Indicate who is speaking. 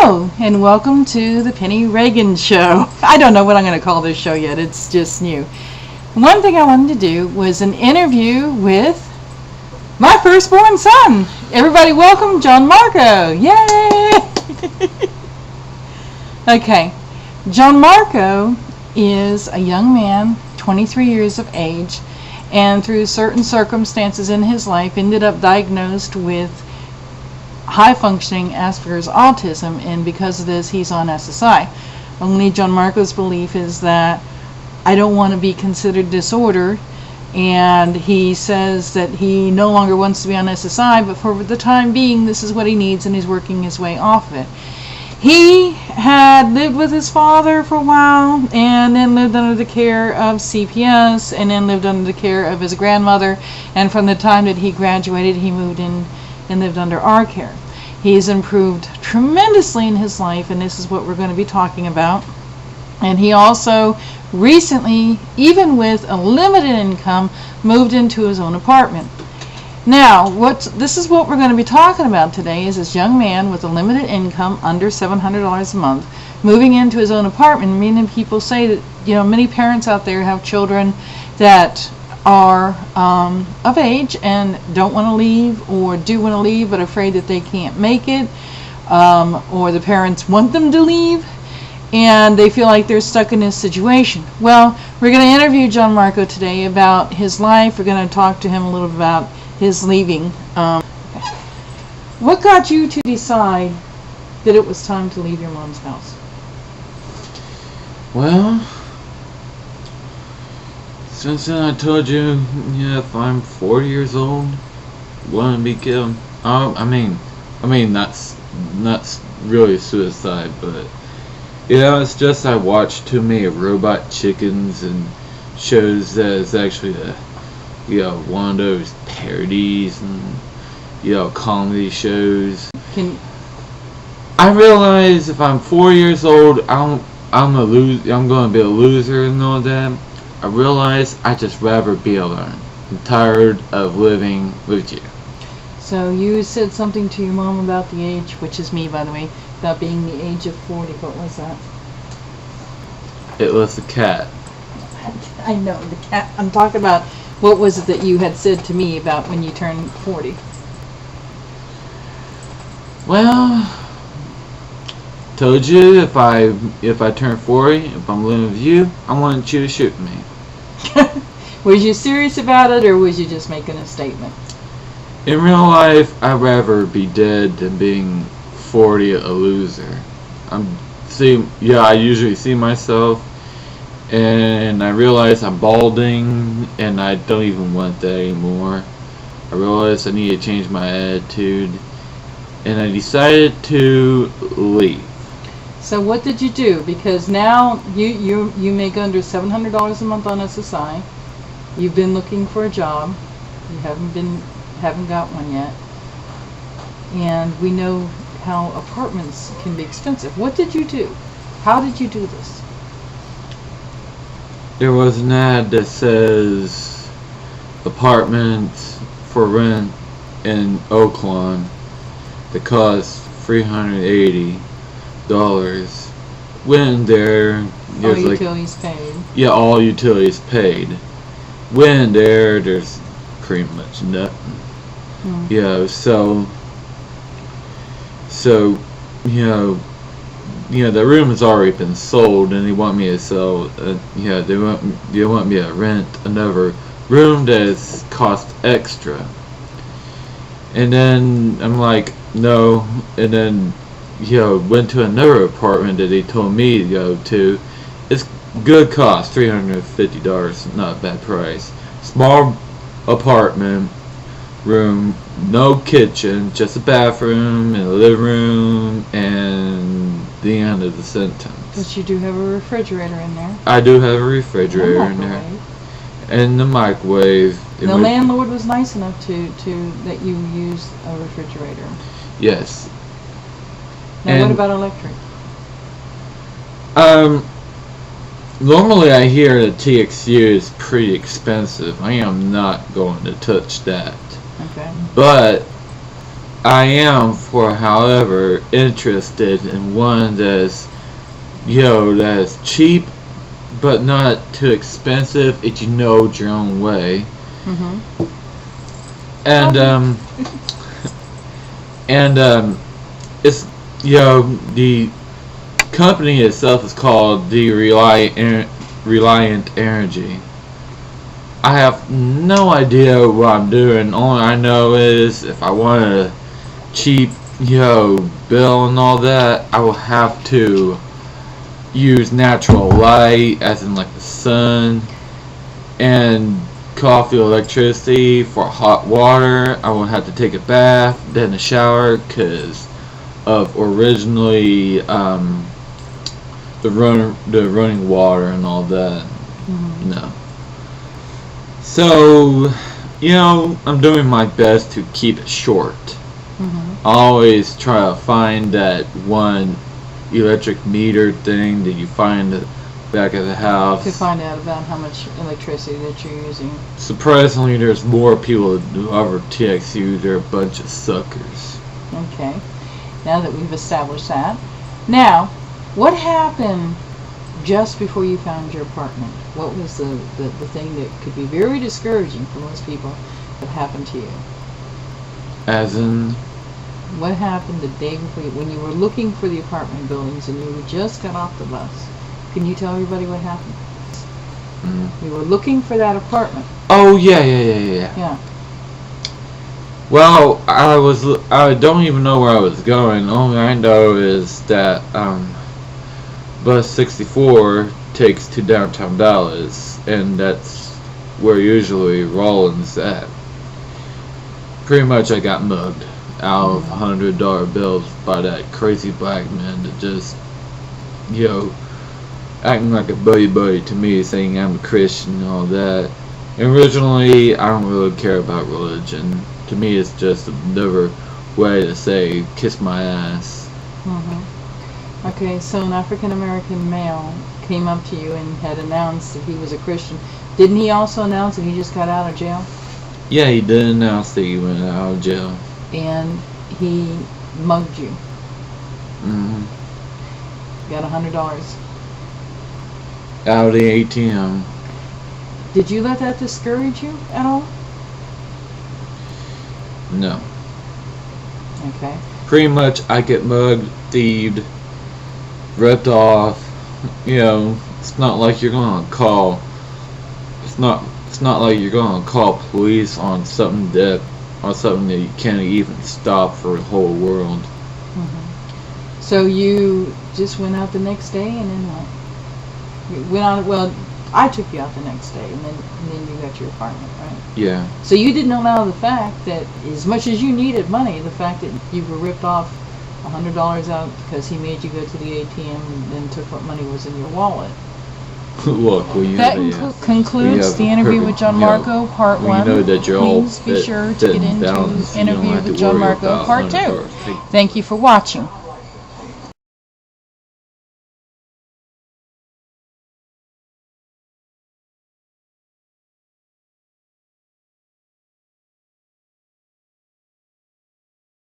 Speaker 1: Hello, and welcome to the Penny Reagan Show. I don't know what I'm going to call this show yet. It's just new. One thing I wanted to do was an interview with my firstborn son. Everybody welcome John Marco. Yay! Okay, John Marco is a young man, 23 years of age, and through certain circumstances in his life ended up diagnosed with high-functioning Asperger's autism, and because of this he's on SSI. Only John Marco's belief is that I don't want to be considered disorder, and he says that he no longer wants to be on SSI, but for the time being this is what he needs, and he's working his way off of it. He had lived with his father for a while, and then lived under the care of CPS, and then lived under the care of his grandmother, and from the time that he graduated he moved in and lived under our care. He's improved tremendously in his life, and this is what we're going to be talking about. And he also recently, even with a limited income, moved into his own apartment. Now, this is what we're going to be talking about today, is this young man with a limited income, under $700 a month, moving into his own apartment. Many people say that, many parents out there have children that are of age and don't want to leave, or do want to leave but afraid that they can't make it, or the parents want them to leave and they feel like they're stuck in this situation. Well, we're going to interview John Marco today about his life. We're going to talk to him a little bit about his leaving. What got you to decide that it was time to leave your mom's house?
Speaker 2: Well, since then I told you, if I'm 40 years old, want to be killed. I mean that's really suicide, but it's just I watch too many robot chickens and shows that it's actually one of those parodies and comedy shows. I realize if I'm 4 years old, I'm going to be a loser and all that. I realize I just rather be alone. I'm tired of living with you.
Speaker 1: So you said something to your mom about the age, which is me, by the way, about being the age of 40. What was that?
Speaker 2: It was the cat.
Speaker 1: I know, the cat. I'm talking about what was it that you had said to me about when you turned 40?
Speaker 2: Well, told you if I turn 40, if I'm living with you, I want you to shoot me.
Speaker 1: Was you serious about it, or was you just making a statement?
Speaker 2: In real life, I'd rather be dead than being 40 a loser. I usually see myself, and I realize I'm balding, and I don't even want that anymore. I realize I need to change my attitude, and I decided to leave.
Speaker 1: So what did you do? Because now you make under $700 a month on SSI. You've been looking for a job. You haven't got one yet. And we know how apartments can be expensive. What did you do? How did you do this?
Speaker 2: There was an ad that says apartments for rent in Oaklawn that cost $380. When there,
Speaker 1: all utilities paid.
Speaker 2: Yeah, all utilities paid. When there's pretty much nothing. So the room has already been sold, and they want me to sell. They want me to rent another room that cost extra. And then I'm like, no. And then went to another apartment that they told me to go to. It's good cost, $350, not a bad price. Small apartment room, no kitchen, just a bathroom and a living room, and the end of the sentence.
Speaker 1: But you do have a refrigerator in there.
Speaker 2: I do have a refrigerator in there. And the microwave.
Speaker 1: The landlord was nice enough to that you use a refrigerator.
Speaker 2: Yes.
Speaker 1: Now, what about electric?
Speaker 2: Normally I hear that TXU is pretty expensive. I am not going to touch that.
Speaker 1: Okay.
Speaker 2: But I am, for however, interested in one that's, that's cheap, but not too expensive if you know it your own way.
Speaker 1: Mm-hmm.
Speaker 2: And, it's, the company itself is called the Reliant Energy. I have no idea what I'm doing. All I know is if I want a cheap, bill and all that, I will have to use natural light, as in like the sun, and coffee electricity. For hot water, I will have to take a bath, then a shower, because of originally the running water and all that.
Speaker 1: Mm-hmm.
Speaker 2: No. So, I'm doing my best to keep it short.
Speaker 1: Mm-hmm.
Speaker 2: I always try to find that one electric meter thing that you find at the back of the house.
Speaker 1: To find out about how much electricity that you're using.
Speaker 2: Surprisingly, there's more people who ever text you. They're a bunch of suckers.
Speaker 1: Okay. Now that we've established that. Now, what happened just before you found your apartment? What was the thing that could be very discouraging for most people that happened to you?
Speaker 2: As in?
Speaker 1: What happened the day before when you were looking for the apartment buildings and you just got off the bus? Can you tell everybody what happened?
Speaker 2: Mm.
Speaker 1: You were looking for that apartment.
Speaker 2: Oh, yeah.
Speaker 1: Yeah.
Speaker 2: Well, I don't even know where I was going. All I know is that bus 64 takes to downtown Dallas, and that's where usually Rollins at. Pretty much I got mugged out of $100 bills by that crazy black man that just, acting like a buddy to me, saying I'm a Christian and all that. And originally, I don't really care about religion. To me, it's just another way to say, kiss my ass.
Speaker 1: Mm-hmm. Okay, so an African-American male came up to you and had announced that he was a Christian. Didn't he also announce that he just got out of jail?
Speaker 2: Yeah, he did announce that he went out of jail.
Speaker 1: And he mugged you.
Speaker 2: Mm-hmm.
Speaker 1: Got $100.
Speaker 2: Out of the ATM.
Speaker 1: Did you let that discourage you at all?
Speaker 2: No.
Speaker 1: Okay.
Speaker 2: Pretty much I get mugged, thieved, ripped off. It's not like you're gonna call. It's not like you're gonna call police on something that you can't even stop for the whole world.
Speaker 1: Mm-hmm. So you just went out the next day, and then what? You went out. Well, I took you out the next day, and then you got your apartment, right?
Speaker 2: Yeah.
Speaker 1: So you didn't allow the fact that, as much as you needed money, the fact that you were ripped off $100 out because he made you go to the ATM and then took what money was in your wallet.
Speaker 2: Look,
Speaker 1: That concludes the interview with John Marco, Part 1. Please be sure to get into Interview with John Marco, Part 2. Thank you for watching.